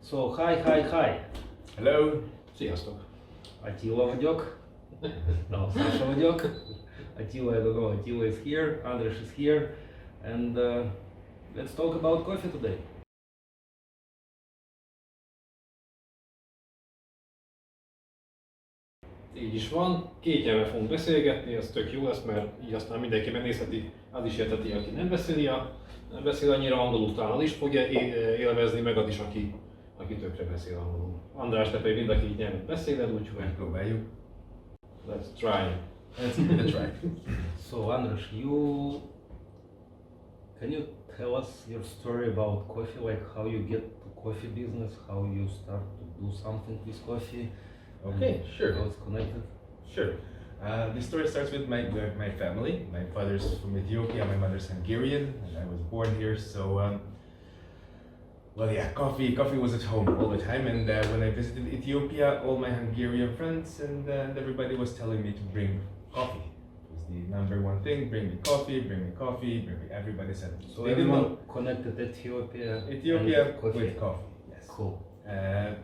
So, hi. Hello! Sziasztok! Attila vagyok. No, Sasha vagyok. Attila, I don't know, Attila is here, Andráss is here, and let's talk about coffee today. Így is van, két nyelven fogunk beszélgetni, ez tök jó lesz, mert így aztán mindenki megnézheti, az is érteti, aki nem beszél annyira angolul, talán az is fogja élvezni, meg az is, aki tökre beszél angolul. András, te pedig mind a két nyelvet beszéled, úgyhogy Megpróbáljuk. let's try. Let's give it a try. So, Andráss, can you tell us your story about coffee, like how you get to coffee business, how you start to do something with coffee? Okay, sure. How it's connected? Sure. The story starts with my family. My father's from Ethiopia, my mother's Hungarian, and I was born here. So, coffee was at home all the time. And when I visited Ethiopia, all my Hungarian friends and everybody was telling me to bring coffee. It was the number one thing: bring me coffee, bring me coffee, bring me. Everybody said. So They didn't everyone know. connected Ethiopia Ethiopia and with coffee. Yes. Cool.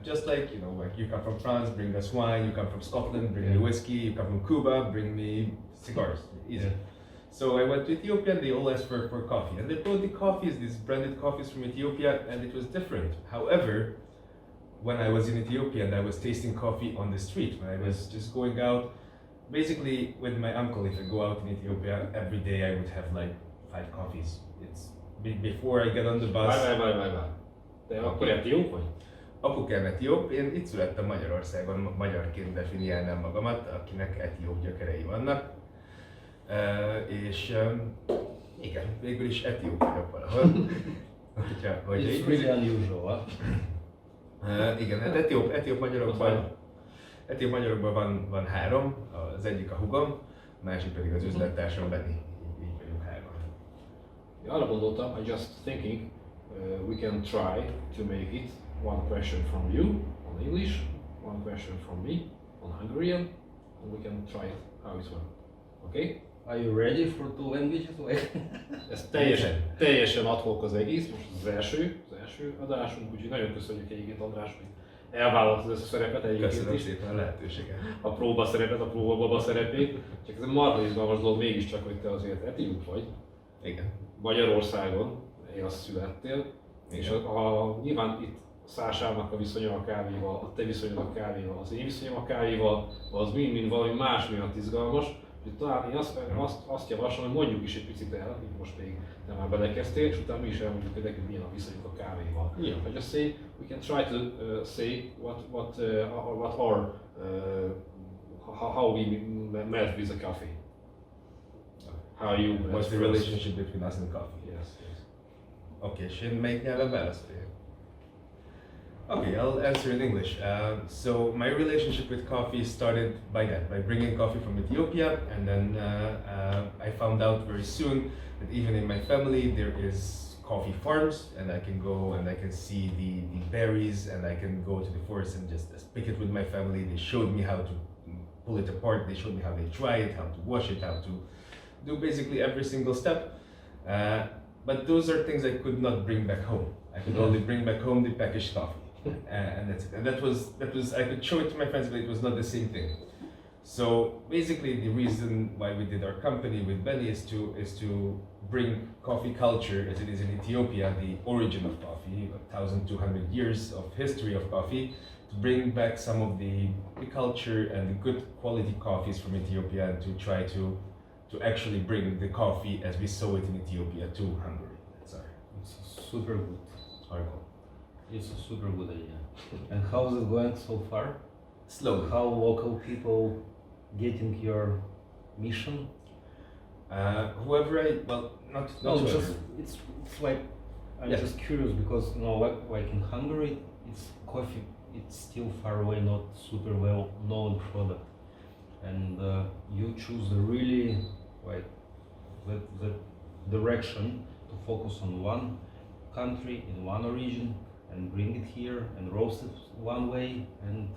Just like, like you come from France, bring us wine, you come from Scotland, bring me whiskey, you come from Cuba, bring me cigars. Easy. Yeah. So I went to Ethiopia and they all asked for coffee. And they brought the coffees, these branded coffees from Ethiopia, and it was different. However, when I was in Ethiopia and I was tasting coffee on the street, when I was just going out, basically with my uncle, if I go out in Ethiopia, every day I would have like 5 coffees. It's before I get on the bus. Várj. Te akkor etióp vagy? Apukám etióp, én itt születtem Magyarországon, magyarként definiálnám magamat, akinek etióp gyökerei vannak. És igen, végül is etióp vagyok valahol. It's really unusual, Igen, hát etióp magyarokban van 3, az egyik a hugom, a másik pedig az üzlettársam Benni, így vagyunk 3. Arra gondoltam, I just thinking, we can try to make it one question from you on English, one question from me on Hungarian, and we can try it how it's work. Okay? Are you ready for 2 languages? Ez teljesen ad hoc az egész, most az első adásunk, úgyhogy nagyon köszönjük egyébként András, hogy elvállaltad ezt a szerepet egyébként. Köszönöm szépen a lehetőséget. A próbaszerepet, a próbababa szerepét, csak ez egy marha izgalmas dolog mégiscsak, hogy te azért etióp vagy. Igen. Magyarországon élsz, születtél, és nyilván itt Szásának a viszonya a kávéval, a te viszonyod a kávéval, az én viszonyom a kávéval, az mind valami más miatt izgalmas. Úgyhogy talán én azt javaslom, hogy mondjuk is egy picit el, így most még nem már belekezdtél, és utána mi is elmondjuk, hogy nekünk milyen a viszonyunk a kávéval. Yeah. But just say, we can try to say what our how we met with the coffee. How you met. What's the relationship between us and coffee? Yes. Okay, és én melyik nyelven válaszolja? Okay, I'll answer in English. So my relationship with coffee started by bringing coffee from Ethiopia, and then I found out very soon that even in my family there is coffee farms, and I can go and I can see the berries, and I can go to the forest and just pick it with my family. They showed me how to pull it apart, they showed me how they dry it, how to wash it, how to do basically every single step. But those are things I could not bring back home. I could only bring back home the packaged coffee. And that's it. And that was I could show it to my friends, but it was not the same thing. So basically, the reason why we did our company with Benny is to bring coffee culture as it is in Ethiopia, the origin of coffee, 1,200 years of history of coffee, to bring back some of the culture and the good quality coffees from Ethiopia, and to try to actually bring the coffee as we saw it in Ethiopia to Hungary. Sorry. It's super good. Our goal. It's a super good idea. And how's it going so far? Slowly. How local people getting your mission? Not just it's like I'm just curious because like in Hungary, it's coffee. It's still far away, not super well known product, and you choose the really like the direction to focus on one country in one origin and bring it here and roast it one way and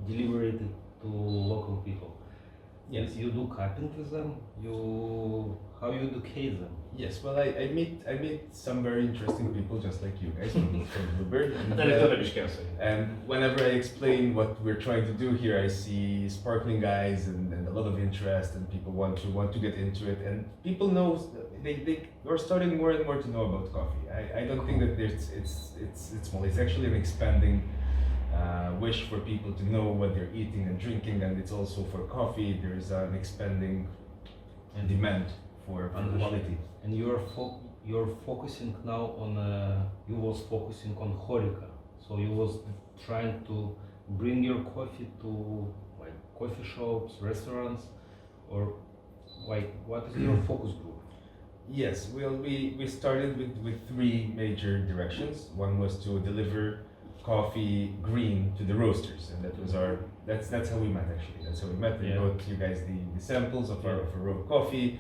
deliver it to local people. Yes. You do cupping with them. how you educate them? Yes, well, I meet some very interesting people just like you guys from Bluebird. And whenever I explain what we're trying to do here, I see sparkling eyes and a lot of interest, and people want to get into it. And people know they are starting more and more to know about coffee. I don't think that it's small. It's actually an expanding wish for people to know what they're eating and drinking, and it's also for coffee. There's an expanding demand for quality. And you're focusing now on you was focusing on Horeca, so you was trying to bring your coffee to like coffee shops, restaurants, or like what is your focus group? Yes, well, we started with three major directions. One was to deliver coffee green to the roasters, and that was that's how we met actually. That's how we met. We brought you guys the samples of our road coffee,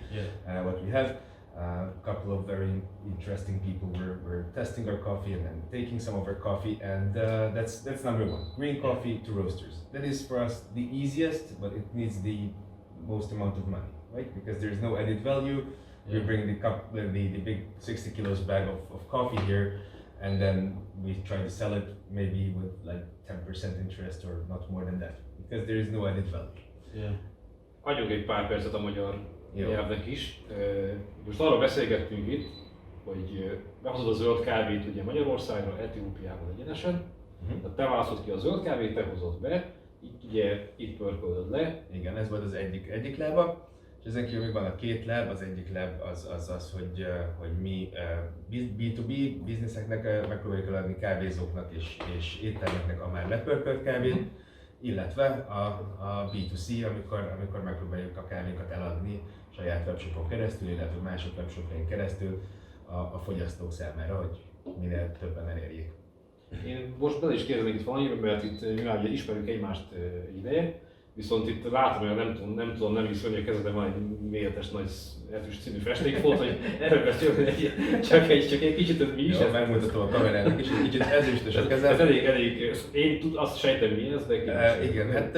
what we have. A couple of very interesting people were testing our coffee and then taking some of our coffee, and that's number one. Green coffee to roasters. That is for us the easiest, but it needs the most amount of money, right? Because there's no added value. We bring the big 60 kilos bag of coffee here, and then we try to sell it maybe with like 10% interest or not more than that, because there is no added value. Adjunk egy pár percet a magyar nyelvnek is. Most arról beszélgettünk itt, hogy behozod a zöld kávét ugye Magyarországra, Etiópiából egyenesen. Tehát te választod ki a zöld kávét, te hozod be, itt pörkölöd le. Igen, ez volt az egyik lába. És ezen kívül még van a két láb, az egyik láb az, hogy mi B2B bizniszeknek megpróbáljuk eladni kávézóknak és éttermeknek a már lepörkölt kávét, illetve a B2C, amikor megpróbáljuk a kávénkat eladni saját webshopon keresztül, illetve mások webshopjain keresztül a fogyasztók számára, hogy minél többen elérjék. Én most bele is kérdeznék itt valamiről, mert itt nyilván ismerjük egymást ideje, viszont itt látom, hogy nem tudom nem viszonylag, hogy a kezedben van egy méretes nagy ezüst színű festékfolt, hogy erről beszélünk, csak egy kicsit mi is. Jó, megmutatom a kamerának is, egy kicsit ezüstös a kezem. Ez elég, én azt sejtem mi ez, de igen, hát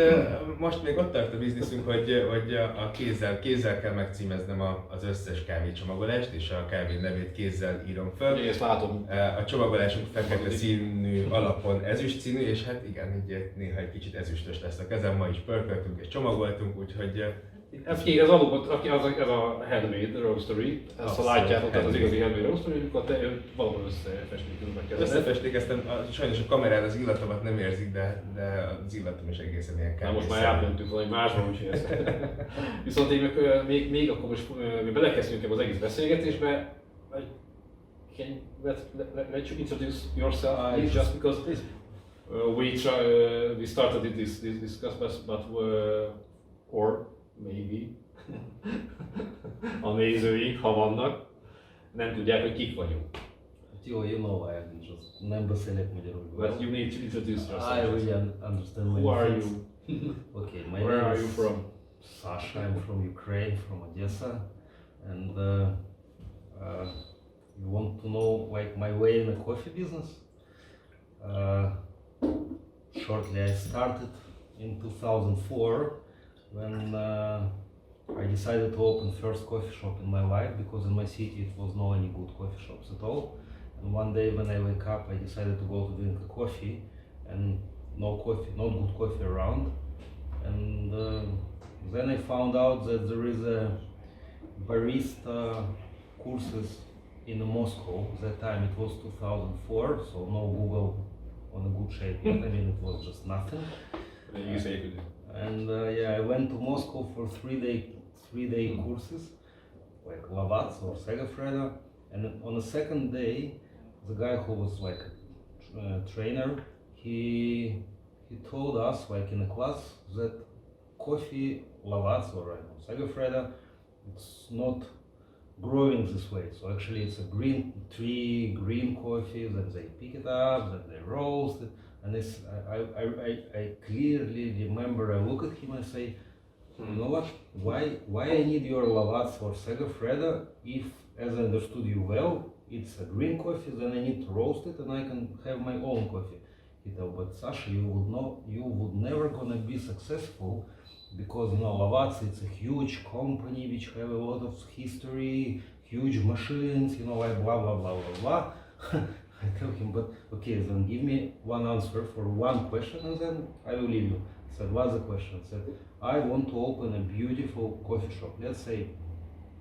most még ott tart a bizniszünk, hogy a kézzel kell megcímeznem az összes kávécsomagolást, és a kávé nevét kézzel írom fel. Én ezt látom. A csomagolásunk fekete színű alapon ezüst színű, és hát igen, így néha egy kicsit ezüstös lesz a kezem, ma is pörköltünk és csomagoltunk, úgyhogy... Ez a handmade roastery, ezt ha látjátok, tehát az igazi handmade roastery, akkor valahol összefesték közben. Összefestékeztem, sajnos a kamerán az illatomat nem érzik, de az illatom is egészen ilyen kávés. Most már átmentünk valami másba, úgyhogy ezt. Viszont én még akkor most belekezdünk az egész beszélgetésbe. Can you let you introduce yourself, just because we started this discussion, but or maybe a nézőink, ha vannak, nem tudják, hogy kik vagyunk. You know, I just nem beszélek magyarul. But you need to introduce yourself. I really understand my Who are you? Okay, Where are you from? Sasha, I'm from Ukraine, from Odessa, and you want to know like my way in the coffee business? Shortly I started in 2004 when I decided to open first coffee shop in my life, because in my city it was no any good coffee shops at all. And one day when I wake up, I decided to go to drink a coffee, and no good coffee around. And then I found out that there is a barista courses in Moscow. That time it was 2004, so no Google on a good shape yet. I mean, it was just nothing. And I went to Moscow for three day courses, like Lavats or Segafredo. And on the second day, the guy who was like a trainer, he told us, like in a class, that coffee Lavats or Segafredo, it's not growing this way. So actually it's a green coffee, that they pick it up, that they roast it. And this, I clearly remember, I look at him and say, you know what, why I need your Lavats or Segafredo if, as I understood you well, it's a green coffee, then I need to roast it and I can have my own coffee. But Sasha, you would never gonna be successful because Lavazza it's a huge company which have a lot of history, huge machines, like blah blah blah blah blah. I tell him, but okay, then give me one answer for one question and then I will leave you. I said, what's the question? I said, I want to open a beautiful coffee shop. Let's say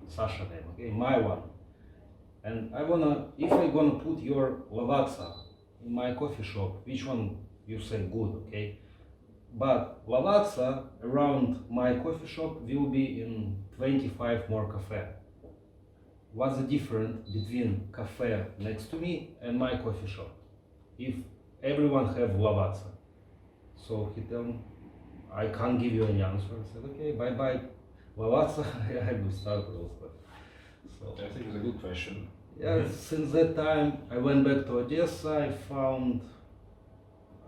Sasha name, okay, my one. And if I gonna put your Lavazza in my coffee shop, which one you say good, okay? But Lavazza around my coffee shop will be in 25 more cafe. What's the difference between cafe next to me and my coffee shop? If everyone have Lavazza. So he told me, I can't give you any answer. I said, okay, bye bye Lavazza, I will start with coffee. So I think it's a good question. yeah, since that time I went back to Odessa. I found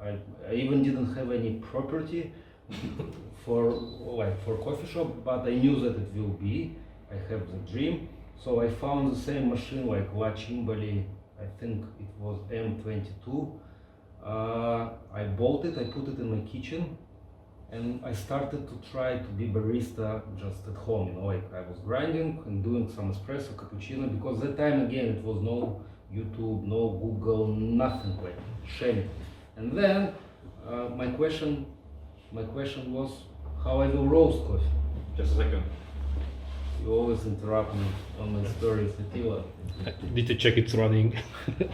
I even didn't have any property for coffee shop, but I knew that it will be. I have the dream, so I found the same machine like La Cimbali. I think it was M22. I bought it. I put it in my kitchen, and I started to try to be barista just at home. Like I was grinding and doing some espresso, cappuccino, because that time again it was no YouTube, no Google, nothing, like shame. And then my question was how I will roast coffee. Just a second. You always interrupt me on my stories, Attila. I need to check it's running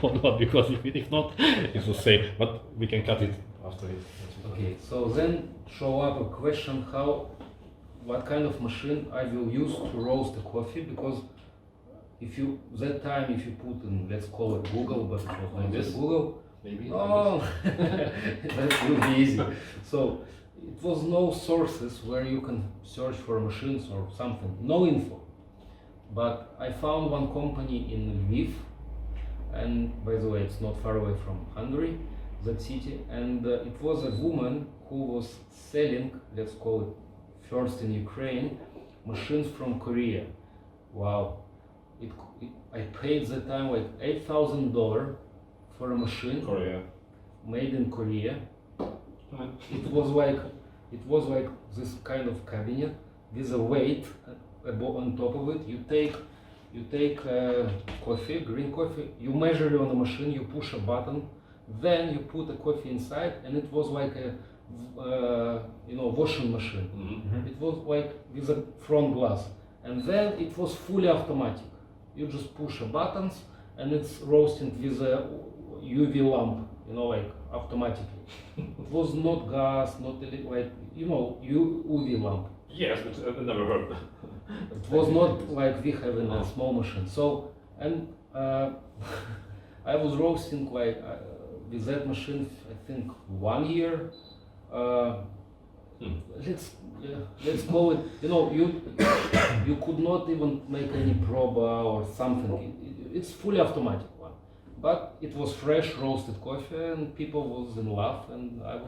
or not, because if not, it will say, but we can cut it after it. Okay, so then show up a question what kind of machine I will use to roast the coffee, because if you put in, let's call it Google, but it was not Like this? Google. Maybe. Oh, that will be easy. So it was no sources where you can search for machines or something, no info. But I found one company in Lviv, and by the way, it's not far away from Hungary, that city, and it was a woman who was selling, let's call it first in Ukraine, machines from Korea. Wow, I paid the time like $8,000 for a machine Korea. made in Korea. It was like this kind of cabinet with a weight on top of it. You take coffee, green coffee, you measure it on the machine, you push a button, then you put the coffee inside, and it was like a washing machine. Mm-hmm. It was like with a front glass, and then it was fully automatic. You just push the buttons, and it's roasting with a UV lamp, like automatically. It was not gas, not UV lamp. Yes, but I've never heard. It was not like we have in a small machine. So, and I was roasting with that machine, I think 1 year. Let's call it. You could not even make any proba or something. It's fully automatic one, but it was fresh roasted coffee, and people was in love, and I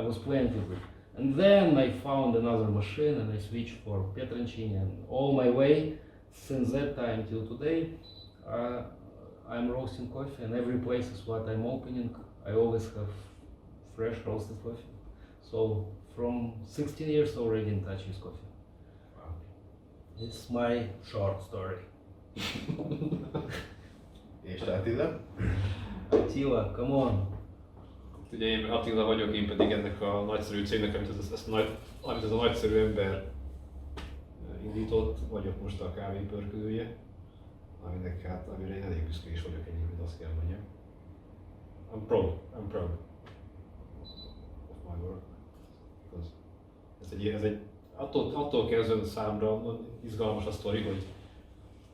was playing with it. And then I found another machine, and I switched for Petroncini, and all my way since that time till today, I'm roasting coffee, and every place is what I'm opening, I always have fresh roasted coffee. So from 16 years already in touch with coffee. Wow. It's my short story. És te, Attila? Attila, come on. Ugye én Attila vagyok, én pedig ennek a nagyszerű cégnek, amit ez a nagyszerű ember indított, vagyok most a kávé pörkölője, amire én elég büszke is vagyok egyébként, azt kell mondjam. I'm proud of my work. Ez egy attól kezdően számra izgalmas a sztori, hogy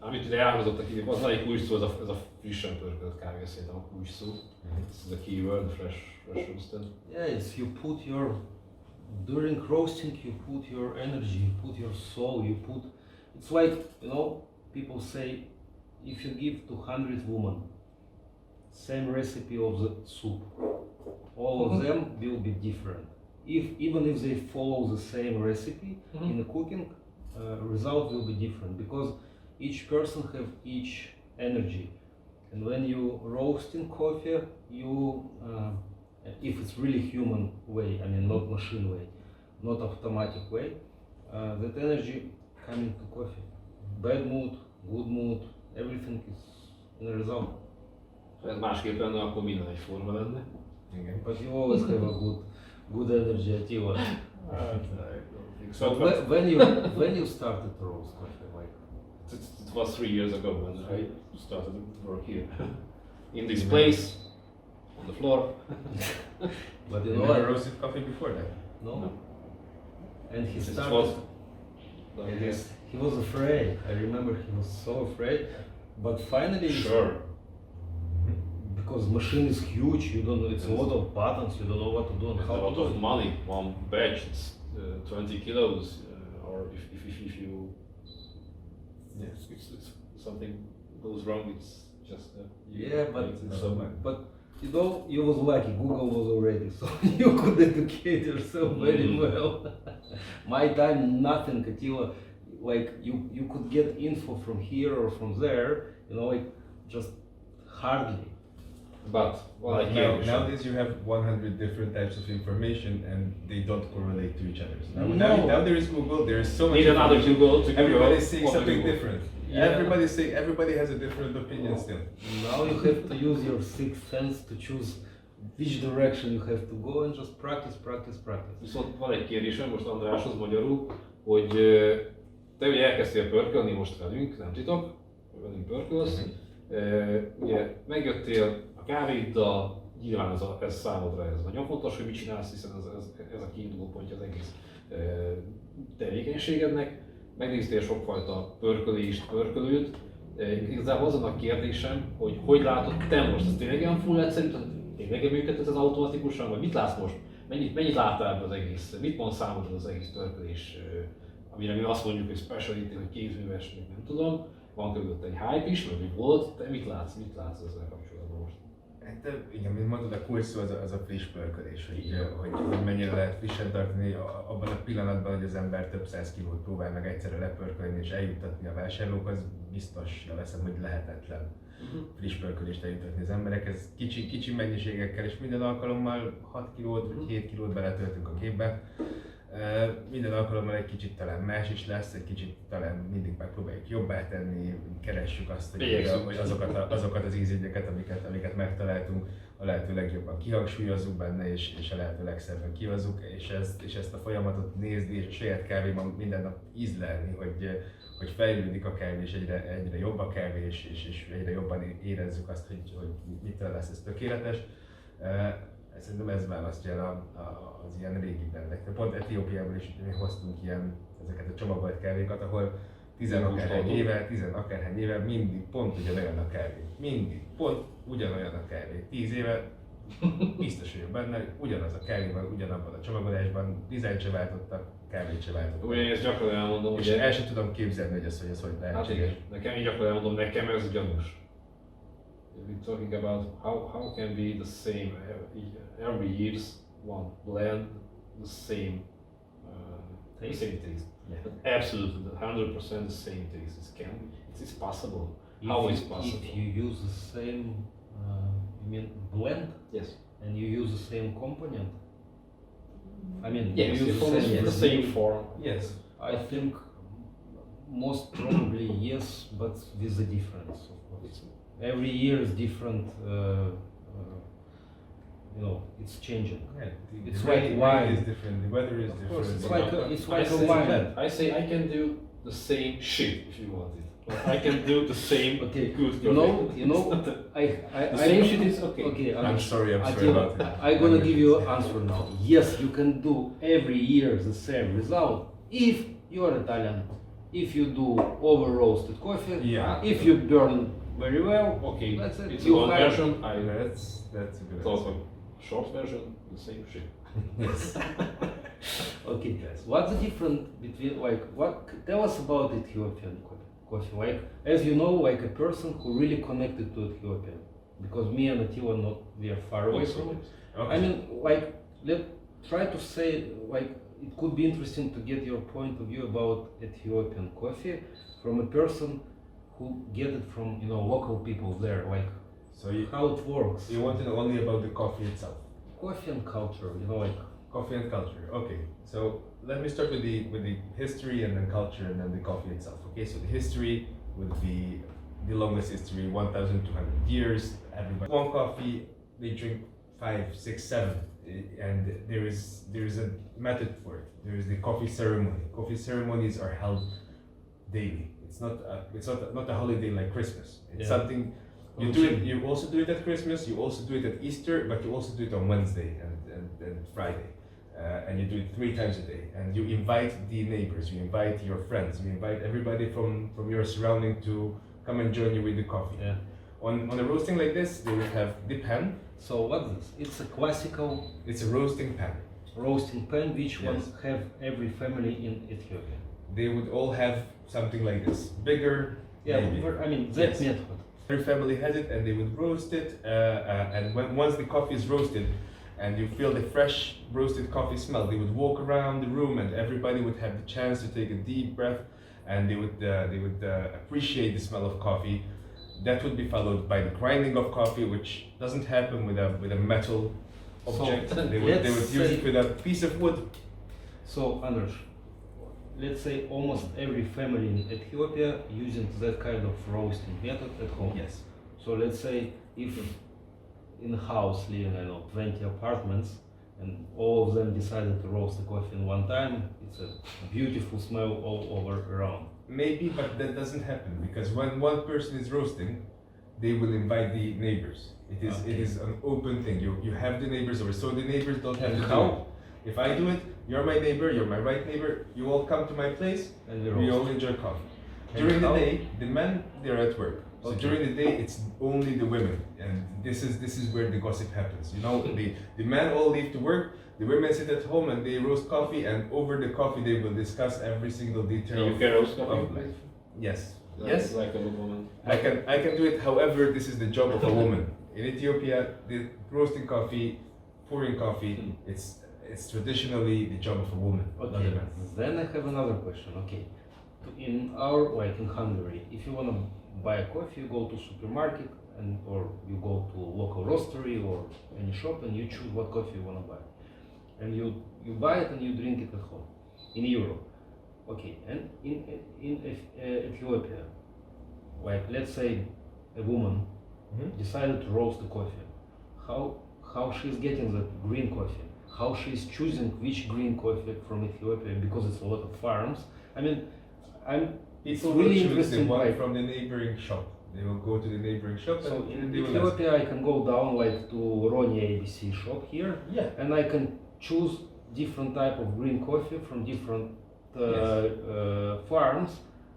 amit ide elhangzott, az egyik kulcs szó, ez a frissen pörkölt kávé, szerintem a kulcs szó. This is a keyword, fresh roasted. Yes, during roasting you put your energy, you put your soul, it's like, people say, if you give to 100 women same recipe of the soup, all of them will be different. Even if they follow the same recipe in the cooking, result will be different, because each person have each energy. And when you roasting coffee, you if it's really human way, I mean not machine way, not automatic way, that energy coming to coffee. Bad mood, good mood, everything is in a result. Ha ez másképp lenne, akkor minden egyforma lenne. Igen. But you always have a good energy at you. So When you started to roast coffee, like it was 3 years ago when I started to work here. In this place, on the floor. but You never roasted coffee before that? no. And he It started. was like Yes, this. he was afraid. I remember he was so afraid. But finally, Sure. because machine is huge, you don't know, it's a lot of buttons, you don't know what to do and It's a how lot to do of it. money. One batch, it's 20 kilos, or if you, Yes. it's something goes wrong, it's just Yeah, but it's so bad. but you know, you was lucky. Google was already, so you could educate yourself very well. My time, nothing. Katila, like you could get info from here or from there. You know, like just hardly. But well, I Now, can't. nowadays you have 100 different types of information and they don't correlate to each other. So No. now there is Google, there is so much Need another information. Google to give you Everybody's saying what to something Google. different. Yeah. Everybody has a different opinion still. Now you have to use your sixth sense to choose which direction you have to go and just practice. Viszont van egy kérdésem most Andráshoz magyarul, hogy te ugye elkezdtél pörkölni most velünk, nem titok, hogy velünk pörkölsz. Ugye megjöttél a kávéiddal, nyilván ez számodra ez nagyon fontos, hogy mit csinálsz, hiszen ez a kiinduló pontja az egész tevékenységednek. Megnéztél sokfajta pörkölést, pörkölőt. Igazából az a kérdésem, hogy látod te most, ez tényleg olyan full egyszerű, tényleg működhet ez automatikusan, vagy mit látsz most? Mennyit láttál ebből az egész? Mit mond számodra az egész pörkölés, amire mi azt mondjuk, hogy speciality, hogy kézműves, még nem tudom. Van körülött egy hype is, vagy volt, te mit látsz ezzel kapcsolatban most? Hát igen, mint mondtad, a kulcs szó az a friss pörkölés, hogy mennyire lehet frissen tartani abban a pillanatban, hogy az ember több 100 kilót próbál meg egyszerre lepörkölni és eljuttatni a vásárlókhoz, biztos veszem, hogy lehetetlen friss pörkölést eljutatni az emberek. Ez kicsi mennyiségekkel és minden alkalommal 6 kilót vagy 7 kilót beletöltünk a képbe. Minden alkalommal egy kicsit talán más is lesz, egy kicsit talán mindig megpróbáljuk jobbá tenni, keressük azt, hogy azokat az ízjegyeket, amiket megtaláltunk, a lehető legjobban kihangsúlyozzuk benne, és a lehető legszebben kihozzuk, és ezt a folyamatot nézni, és a saját kávéban minden nap ízlelni, hogy fejlődik a kávé, és egyre jobb a kávé, és egyre jobban érezzük azt, hogy mitől lesz ez tökéletes. Szerintem ez választja el az ilyen régi brandek. Pont Etiópiából is hoztunk ezeket a csomagolt kávékat, ahol 10 akárhány éve mindig pont ugyanolyan a kávé. Mindig pont ugyanolyan a kávé. 10 éve biztos vagyok benne, hogy ugyanaz a kávé van, ugyanabban a csomagolásban, dizájnt se váltottak, kávét se váltottak. Ugye én ezt gyakran elmondom, és el sem tudom képzelni, hogy ez hogy lehetséges. Hát nekem én gyakran elmondom, nekem ez gyanús. We're talking about how can be the same every year's one blend the same taste. Yeah. But absolutely, 100% the same taste. It's possible. How is possible? If you use the same, you mean blend? Yes. And you use the same component. I mean, Yes, you use the same form. Yes. I think most probably yes, but with a difference, of course. Every year is different. It's changing. Yeah, It's the like rain wine. is different, the weather is course, different. it's like a wine. I say I can do the same shit if you want it. But I can do the same Okay, good you know, coffee. I The same shit is okay. Okay, I'm sorry about it. I'm gonna give you an answer now. Yes, you can do every year the same result if you're Italian. If you do over roasted coffee, Yeah. if you burn very well, Okay, that's it. it's You one hire- version. That's a good Thought answer. of short version, the same shit. Yes. Okay, what's the difference between tell us about Ethiopian coffee? Like, as you know, like a person who really connected to Ethiopia, because me and Attila we are far away from it. Okay. I mean, try to say, it could be interesting to get your point of view about Ethiopian coffee from a person who get it from, local people there, So how it works. you want to know only about the coffee itself? coffee and culture, like Coffee and culture. Okay, so let me start with the history and then culture and then the coffee itself. Okay, so the history would be the longest history, 1,200 years. Everybody one coffee, they drink 5, 6, 7, and there is a method for it. There is the coffee ceremony. Coffee ceremonies are held daily. It's not a holiday like Christmas. It's something you do it. You also do it at Christmas. You also do it at Easter, but you also do it on Wednesday and Friday. And you do it 3 times a day, and you invite the neighbors, you invite your friends, you invite everybody from your surrounding to come and join you with the coffee. Yeah. On a roasting like this, they would have the pan. So what's this? It's a classical It's a roasting pan. roasting pan which Yes. one have every family in Ethiopia. They would all have something like this, bigger. Yeah, maybe. I mean that Yes. method. Every family has it, and they would roast it. And once the coffee is roasted, and you feel the fresh roasted coffee smell, they would walk around the room, and everybody would have the chance to take a deep breath, and they would appreciate the smell of coffee. That would be followed by the grinding of coffee, which doesn't happen with a metal object. So, They would let's use say- it with a piece of wood. So Andras, let's say almost every family in Ethiopia using that kind of roasting method at home. Yes. So let's say if in a house living, I know, 20 apartments, and all of them decided to roast the coffee in one time, it's a beautiful smell all over around. Maybe, but that doesn't happen because when one person is roasting, they will invite the neighbors. It is an open thing. You have the neighbors over, so the neighbors don't have And to how? do it. If I do it, you're my neighbor, you're my right neighbor. You all come to my place, And we roast. all enjoy coffee. And During the how? day, the men they're at work. So Okay. during the day, it's only the women, and this is where the gossip happens. You know, the men all leave to work. The women sit at home and they roast coffee, and over the coffee they will discuss every single detail. You of- can roast of coffee? life. Yes. Like, Yes. Like a good woman. I can do it. However, this is the job of a woman. In Ethiopia, the roasting coffee, pouring coffee, it's traditionally the job of a woman, not Okay, a man. then I have another question. Okay, in our, like in Hungary, if you want to buy coffee, you go to supermarket or you go to local roastery or any shop and you choose what coffee you want to buy. And you buy it and you drink it at home in Europe. Okay, and in Ethiopia, like let's say a woman decided to roast the coffee. How she's getting the green coffee? How she's choosing which green coffee from Ethiopia because it's a lot of farms. I mean, it's People really will choose interesting. the one Like, from the neighboring shop. They will go to the neighboring shop so and in they will ask. Ethiopia, I can go down like to Roni ABC shop here, Yeah. and I can choose different type of green coffee from different farms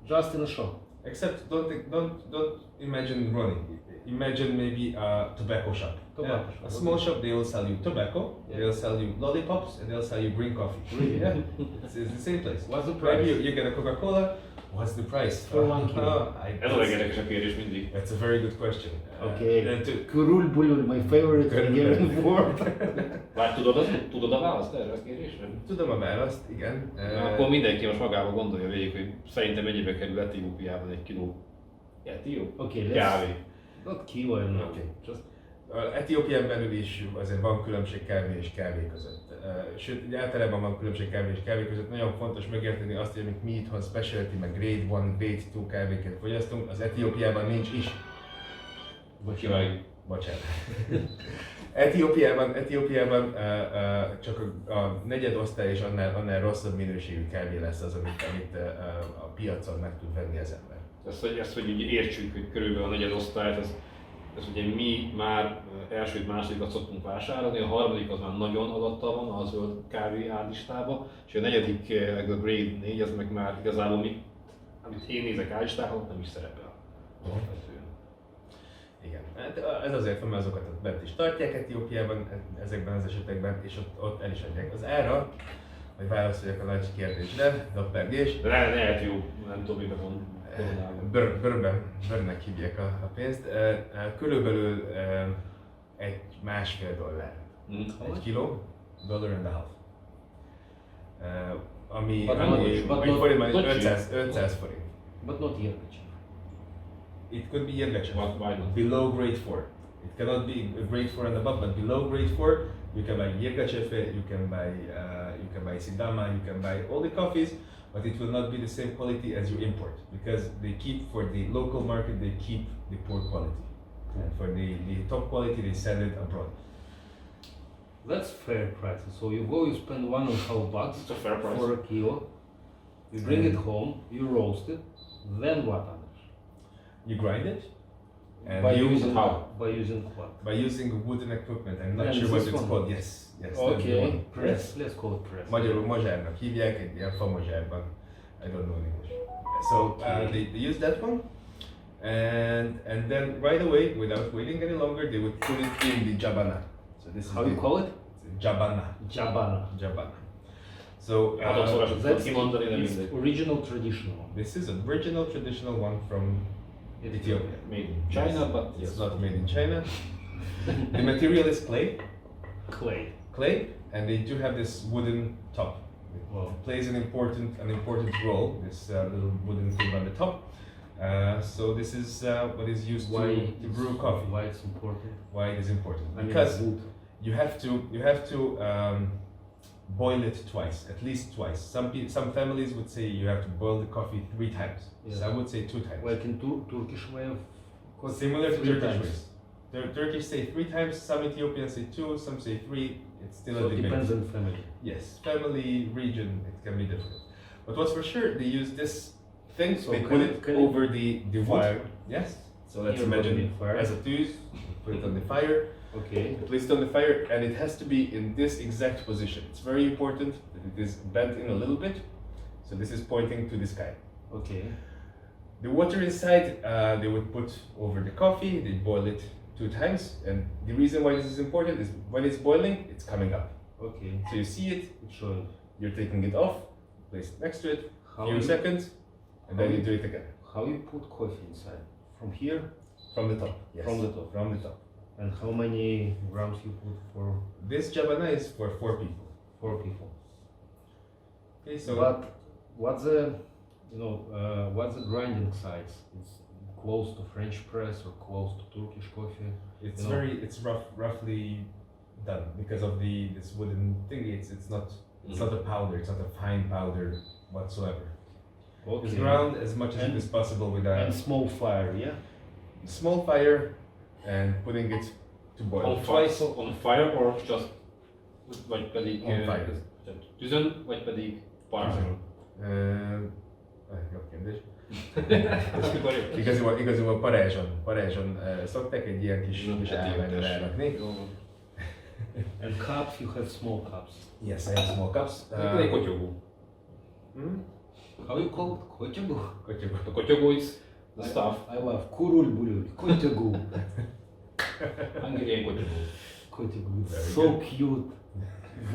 just in a shop. Except don't imagine running. Imagine maybe a tobacco shop. Tobacco shop, A small okay. shop, they will sell you tobacco, Yeah. they'll sell you lollipops, and they'll sell you green coffee. Really? Yeah. It's the same place. What's the Maybe price? you get a Coca-Cola. What's the price? For 1 kilo. Ez a legérdekesebb kérdés mindig. That's a very good question. Okay. To- Kurul bulul, my favorite Kurul Hungarian bulul. word. Várj, tudod a választ erre a kérdésre? Tudom a választ, igen. Akkor mindenki most magába gondolja végig, hogy szerintem mennyibe kerül Etiópiában egy kiló etióp Okay, kávé. not kilo, I don't know. Okay. Just Etiópián belül is azért van különbség kávé és kávé között. Sőt, így általában van különbség kávé és kávé között. Nagyon fontos megérteni azt, hogy amit mi itthon specialty, meg grade 1, grade 2 kávéket fogyasztunk, az Etiópiában nincs is. Bocsánat. Etiópiában csak a negyed osztály és annál rosszabb minőségű kávé lesz az, amit a piacon meg tud venni az ember. Ezt, hogy így értsük, hogy körülbelül a negyed osztályt, ez ugye mi már elsőt, másodikat szoktunk vásárolni, a harmadik az már nagyon alatta van a zöld kávé állistába, és a negyedik, a grade 4, ez meg már igazából amit én nézek állistákon, nem is szerepel. Igen, hát ez azért van, mert azokat bent is tartják Etiópiában, ezekben az esetekben, és ott el is adják. Az ára, hogy válaszoljak a nagy kérdésre, doppergés. De lehet jó, nem tudom, miben van. Bőrnek hívják a pénzt. Körülbelül $1,5 egy kiló, $1.50. Ami forintban 500 forint. but not Yergachev. It could be Yergachev. Why not? Below grade 4. It cannot be grade 4 and above, but below grade 4, you can buy Ismrkejdetek, you can buy Sidama, you can buy all the coffees, but it will not be the same quality as you import, because they keep, for the local market, they keep the poor quality. And for the top quality, they sell it abroad. That's fair prices. So you go, you spend $1.5 It's a fair price. for a kilo, you bring it home, you roast it, then what, Andras? You grind it, and By you using how? By using what? by using wooden equipment. I'm not And sure what this it's one? called. Yes, yes. that's the Okay, one. press. Let's call it press. Magyarul mozsárnak hívják, egy ilyen fa mozsárban. I don't know in English. So they use that one, and then right away, without waiting any longer, they would put it in the jabana. So this How is you the call it? jabana. Jabana. Jabana. So Hatoszorosan That's kimondani, de it's mindegy. original traditional. this is original traditional one from Ethiopia. Made in China, but yes. It's not made in China. The material is clay, Clay. and they do have this wooden top. Wow. It plays an important role. This little wooden thing on the top. So this is what is used to brew coffee. Why it's important? Why it is important? I mean, Because wood. you have to boil it twice, at least twice. Some families would say you have to boil the coffee 3 times. Yeah. Some would say 2 times. Like in Turkish way of coffee. Similar to 3 Turkish times. ways. Turkish say 3 times. Some Ethiopians say 2. Some say 3. It's still So a it debate. depends on family. Yes, family, region, it can be different. But what's for sure, they use this thing, So they can put it- it can it- over the wood. Fire. Yes. So let's Here imagine would be fire. as a tooth, put it on the fire, Okay. place it on the fire, and it has to be in this exact position. It's very important that it is bent in a little bit. So this is pointing to the sky. Okay. The water inside, they would put over the coffee, they boil it 2 times, and the reason why this is important is when it's boiling, it's coming up. Okay. So you see it, It's showing. you're taking it off, place it next to it, How few you- seconds, and then you do it again. How you put coffee inside? From here? From the top. Yes. From the top. From the top. And how many grams you put for This jabana is for 4 people. 4 people? Okay, so But what's the what's the grinding size? It's close to French press or close to Turkish coffee? it's you know. it's roughly done because of this wooden thingy. It's not a powder. It's not a fine powder whatsoever. It's ground as much as it is possible with a And small fire, yeah? small fire and putting it to boil. On fire or just vagy pedig On fire. tüzön, vagy pedig parázson? Jó kérdés. Igazából parázson szokták egy ilyen kis állványra rárakni. And cups, you have small cups. Yes, I have small cups. Egy kotyogó. How you call it? Kotyogó? A kotyogó is the stuff. I love kurul bulul. Kotyogó. Hungarian kotyogó. Kotyogó. It's Very so good. cute.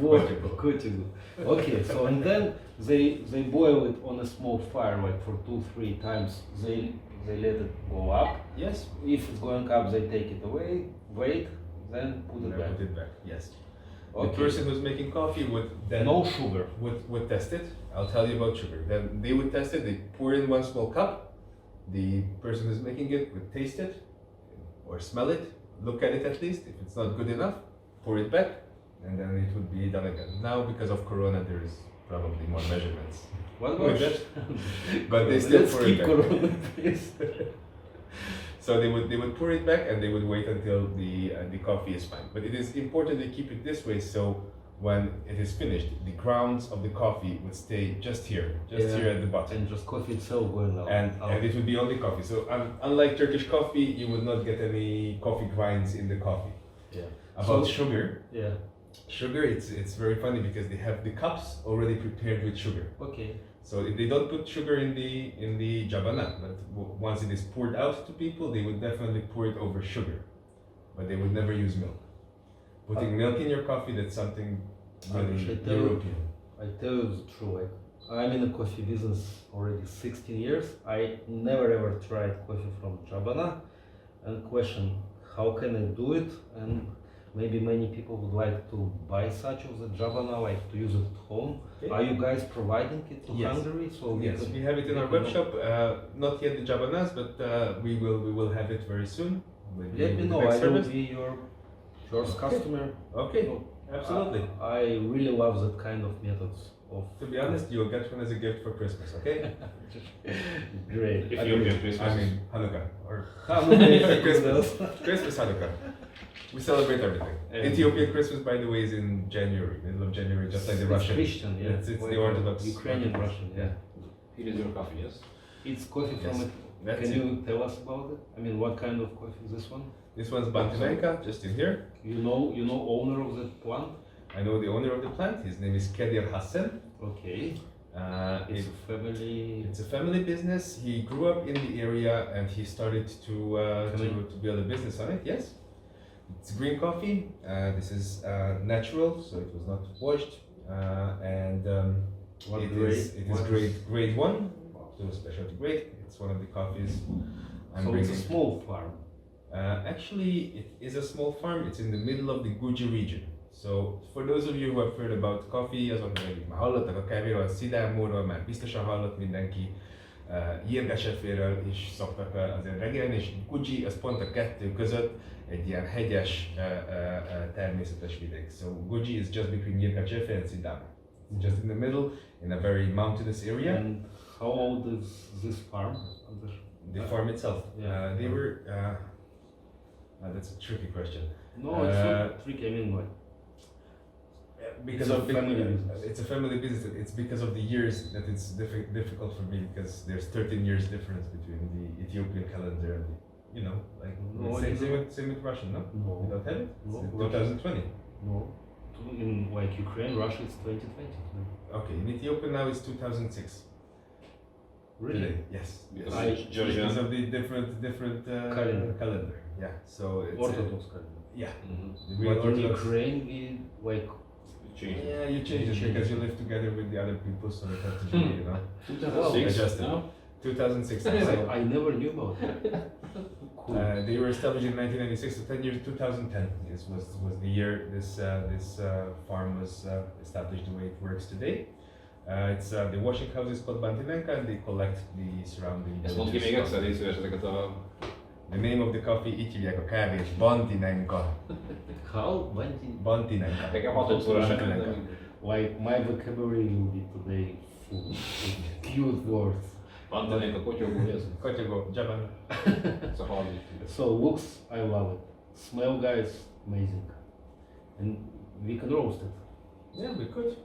What? Kotyogó. Okay, so and then they boil it on a small fire, like for 2-3 times. They let it go up. Yes. If it's going up, they take it away. Wait, then put it I back. put it back. Yes. Okay. The person who's making coffee would then No sugar. would test it. I'll tell you about sugar. Then they would test it. They pour in 1 small cup. The person who's making it would taste it or smell it, look at it at least. If it's not good enough, pour it back, and then it would be done again. Now, because of Corona, there is probably more measurements. What With about that, but they still Let's pour keep it back. Corona, please. So they would pour it back and they would wait until the coffee is fine. But it is important to keep it this way, so when it is finished, the grounds of the coffee would stay just here at the bottom. And just coffee itself going out. And it would be only coffee. So unlike Turkish coffee, you would not get any coffee grinds in the coffee. Yeah. About So- sugar, Yeah. sugar it's very funny because they have the cups already prepared with sugar. Okay. So they don't put sugar in the jabana, but once it is poured out to people, they would definitely pour it over sugar, but they would never use milk. Putting milk in your coffee, that's something really European. I tell you the truth. Like, I'm in the coffee business already 16 years. I never ever tried coffee from Jabana. And question, how can I do it? And maybe many people would like to buy such of the Jabana, like to use it at home. Okay. Are you guys providing it to Yes. Hungary? So Yes, we have it in our we can- web shop. Not yet the jabanas, but we will have it very soon. maybe Let me with the know. next I will service? be your first customer. Okay, So, absolutely. I really love that kind of methods of. To be honest, you'll get one as a gift for Christmas, okay? Great. Ethiopian Christmas. I mean, Hanukkah. Or Christmas. Christmas, Hanukkah. We celebrate everything. Ethiopian Christmas, by the way, is in January, middle of January, just like the It's Russian. Christian, yeah. It's Like the Orthodox. Ukrainian Russian, yeah. Here is your coffee, yes? It's coffee from Yes. it. That's Can it. you tell us about it? I mean, what kind of coffee is this one? This one's Bantinenka, just in here. You know owner of that plant? I know the owner of the plant. His name is Kedir Hassan. Okay. It's It's a family. It's a family business. He grew up in the area and he started to build a business on it. Yes, it's green coffee. This is natural, so it was not washed, and What it grade? is grade 1, so specialty grade. It's one of the coffees I'm So bringing. it's a small farm. Actually, it is a small farm. It's in the middle of the Guji region. So, for those of you who have heard about coffee, azoknak, akik már hallottak a kávéról, a szidámóról, már biztosan hallott mindenki, Ismrkejdetekről is szoktak azért reggelni, és Guji az pont a kettő között egy ilyen hegyes, természetes vidék. So, Guji is just between Ismrkejdetek and Sidám. It's just in the middle, in a very mountainous area. And how old is this farm? The farm itself, Yeah. they were, that's a tricky question. No, it's not tricky. I mean, like, Because It's a of family business. It's a family business. It's because of the years that it's difficult for me because there's 13 years difference between the Ethiopian calendar and the, you know, like No, same with Russian, no? no, You don't have it? No, It's Russian. 2020. no. In like Ukraine, Russia, it's 2020. Okay, in Ethiopia now it's 2006. Really? Today, yes. Yes. Because Georgian. of the different Calendar. Yeah. So it's Orthodox calendar. yeah. Mm-hmm. The real But in Orthodox. Ukraine, we like Change. Yeah, you change it because you live together with the other people, so it has to be, you know, 2006 adjusted. now? 2006. I never knew about it. Cool. They were established in 1996, so 10 years. 2010 was the year this farm was established the way it works today. It's the washing house is called Bantinenka, and they collect the surrounding. Ezt mondd ki még villages. egyszer, légy szíves ezeket a... The name of the coffee, így hívják a kávét, Bantinenka. How? When Bantinenka. Nekem hatodszor sem Bantinenka. like my vocabulary will be today full of cute words. Van tennénk a kotyogó, ez? Kotyogó, Japan. Ez a harmadik. So looks, I love it. Smell, guys, amazing. And we can roast it. Yeah, we could.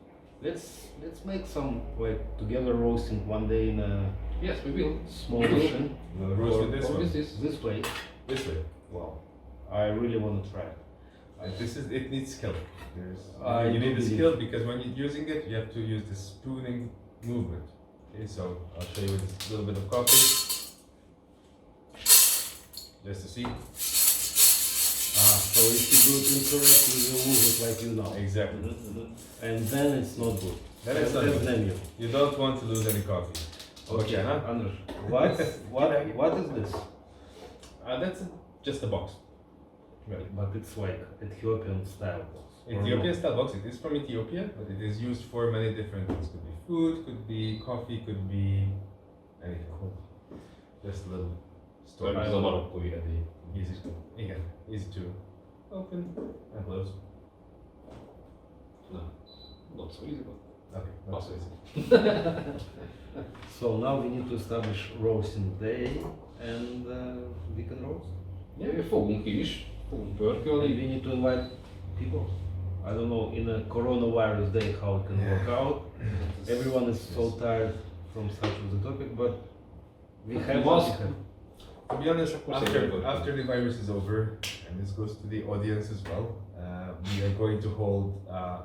Let's make some like together roasting one day in a Yes, we will. small ocean. We'll roast it this Or one. is this? This way. This way. Wow. I really want to try it. It needs skill. I You do need the believe. skill because when you're using it, you have to use the spooning movement. Okay, so I'll show you with a little bit of coffee, just to see. So if you do it incorrectly, you lose it like you know. Exactly. And then it's not good. Then it's not That's good. menu. You don't want to lose any coffee. Okay, huh? Andras, what is this? That's just a box. Right. But it's like Ethiopian style box. or Ethiopian not? style box. It is from Ethiopia, but it is used for many different things. Could be food, could be coffee, could be anything. Just a little story. Ez a marokkói edély. Easy to, again, easy to open and close. Na, not so easy, but Okay, not so easy. So now we need to establish roasting day and we can roast. yeah, fogunk is, fogunk And pörkölni. we need to invite people. I don't know in a coronavirus day how it can work out. Everyone is so tired from such of the topic, but we have what we have. To be honest, Of course they will. after the virus is over, and this goes to the audience as well, we are going to hold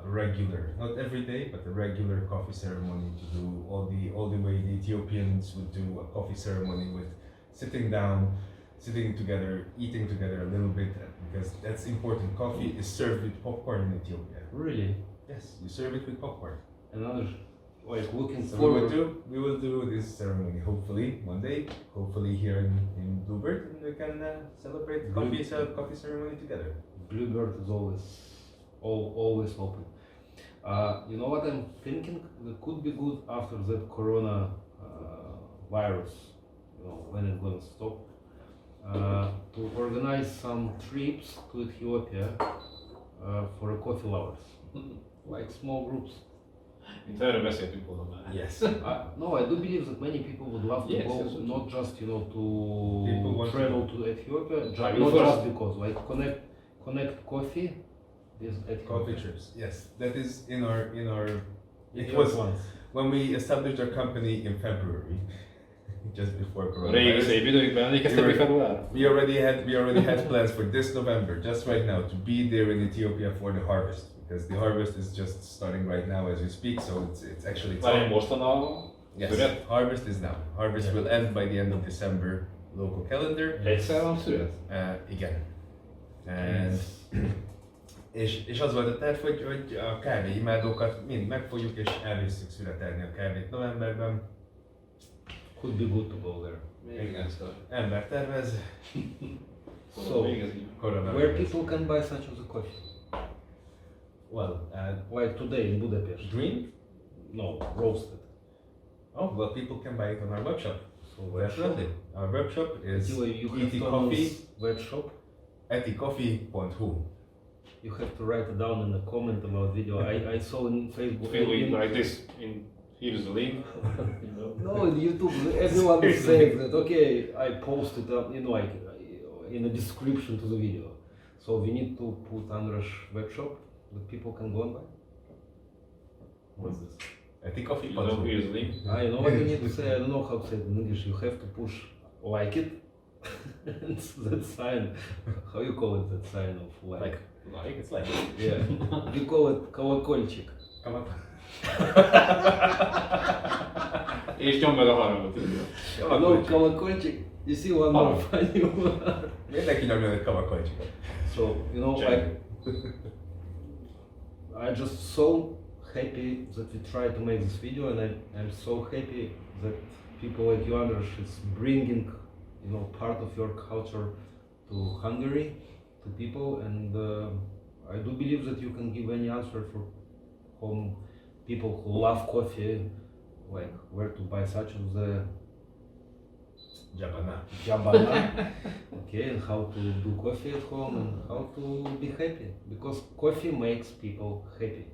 regular, not every day, but a regular coffee ceremony to do all the way the Ethiopians would do a coffee ceremony with sitting down, sitting together, eating together a little bit, because that's important. Coffee is served with popcorn in Ethiopia. Really? Yes, you serve it with popcorn. Another like looking So forward. we will do this ceremony hopefully one day, hopefully here in Bluebird, and we can celebrate coffee ceremony together. Bluebird is always open. You know what I'm thinking? It could be good after that corona virus, you know, when it's gonna stop. to organize some trips to Ethiopia for coffee lovers, like small groups. Mint erről beszéltünk volna már. Yes. No, I do believe that many people would love to Yes, go, yes, yes. not just People to want travel to to Ethiopia, I will not first- just because, like connect coffee with Ethiopia. Coffee trips. Yes, that is in our. In It your was plans. when we established our company in February, just before A régi coronavirus. szép időkben emlékeztek, hogy február? We already had plans for this November, just right now, to be there in Ethiopia for the harvest, because the harvest is just starting right now as we speak. So it's actually Várjunk mostan a yes, szüret? harvest is now. Harvest Yeah. will end by the end of December local calendar. Egyszer van szüret? Igen. And és az volt a terv, hogy a kávéimádókat mind megfogjuk és elvisszük születelni a kávét novemberben. Could be good to go there. Igen, szóval. Ember tervez, So, Még ez így. koronavírus. where people can buy such as a coffee? Well, Like today in Budapest. green? No, roasted. Oh, well, people can buy it on our webshop. So Definitely. Our webshop is You have Ethicoffee, Thomas' web shop. ethicoffee.hu. You have to write it down in the comment about video. I saw in Facebook. Feel it like this. Here's the link. No, in YouTube, everyone is saying that. Okay, I posted like in the description to the video. So we need to put Andráss web shop that people can go and buy. What's this? Ethicoffee.hu. Here's the link. I know what you need to say. I don't know how to say it in English. You have to push like it. It's that sign. How you call it? That sign of like. Like, it's like. Yeah. You call it колокольчик. Come on. És nyomd meg a harmadot. No, колокольчик. You see one more funny one. Mindenki nyomja egy kavakolcsikot. So, Check. I just so happy that we tried to make this video, and I'm so happy that people like you, Andráss, is bringing, part of your culture to Hungary, to people, and I do believe that you can give any answer for people who love coffee, like where to buy such as the Jabana, okay, and how to do coffee at home and how to be happy, because coffee makes people happy.